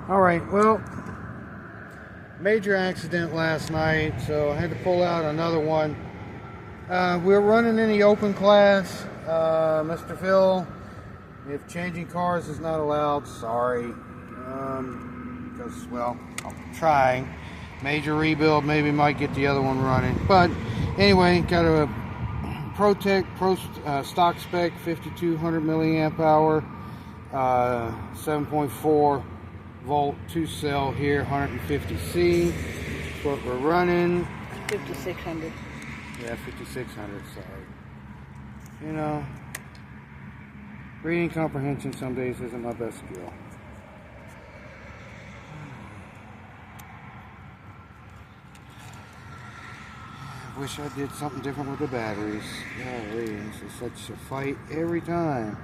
Alright, well, major accident last night, so I had to pull out another one. We're running in the open class. Mr. Phil, if changing cars is not allowed, sorry. Because, well, I'm trying. Major rebuild, maybe might get the other one running. But anyway, got a ProTech stock spec 5200 milliamp hour, 7.4 volt 2 cell here, 150C. That's what we're running. 5600. Yeah, 5600, sorry. You know, reading comprehension some days isn't my best skill. I wish I did something different with the batteries. Golly, this is such a fight every time.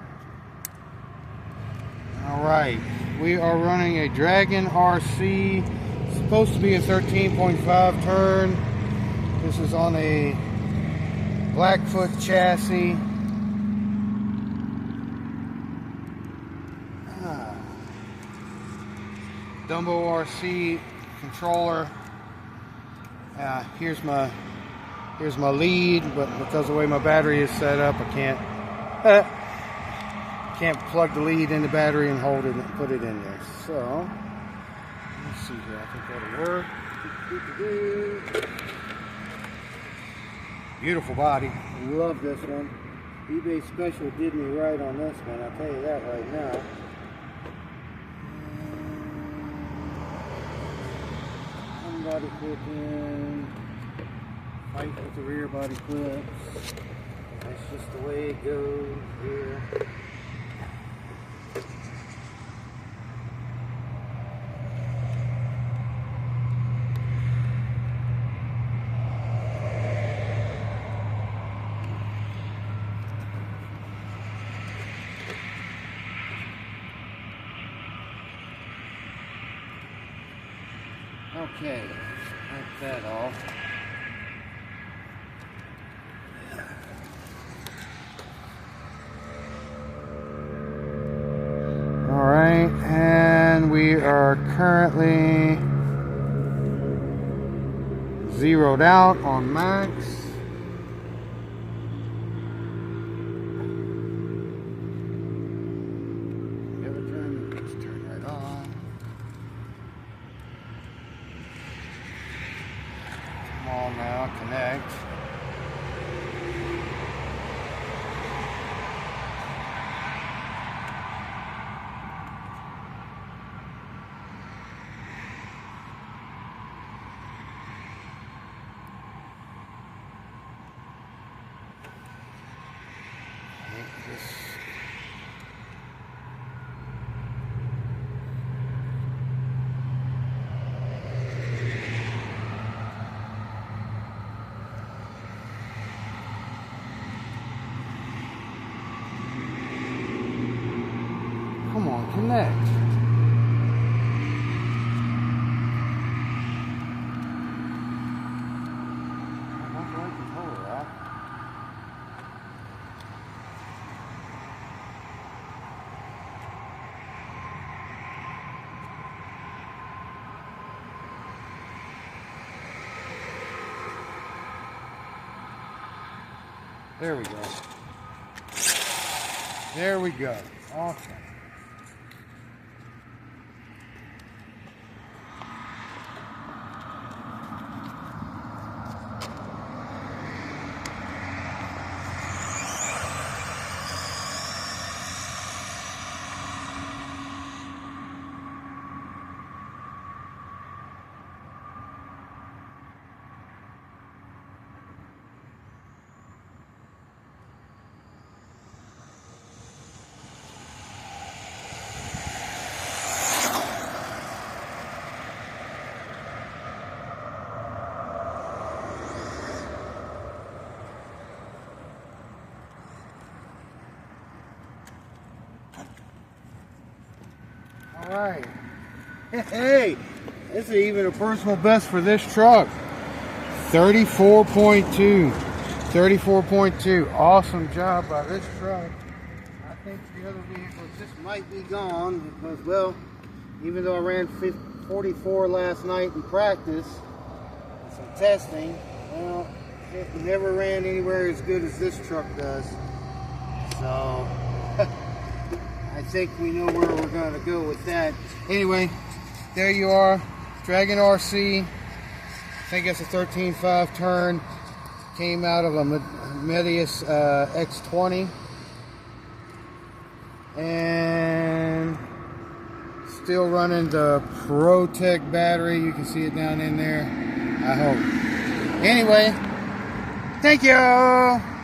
Alright, we are running a Dragon RC. It's supposed to be a 13.5 turn. This is on a Blackfoot chassis. Dumbo RC controller. Here's my lead, but because of the way my battery is set up, I can't plug the lead in the battery and hold it and put it in there. So let's see here. I think that'll work. Beautiful body. Love this one. eBay Special did me right on this one. I'll tell you that right now. Body clip in. Fight with the rear body clips. That's just the way it goes here. Okay, wipe that off. Alright, and we are currently zeroed out on max. Let's turn right on. Come on now, connect. Come on, connect. There we go. There we go. Awesome. Alright. Hey, this is even a personal best for this truck. 34.2. 34.2. Awesome job by this truck. I think the other vehicles just might be gone because, well, even though I ran 44 last night in practice, some testing, well, it never ran anywhere as good as this truck does. So, I think we know where we're going to go with that. Anyway, there you are, Dragon RC. I think it's a 13.5 turn. Came out of a Medius X20. And still running the ProTech battery. You can see it down in there, I hope. Anyway, thank you.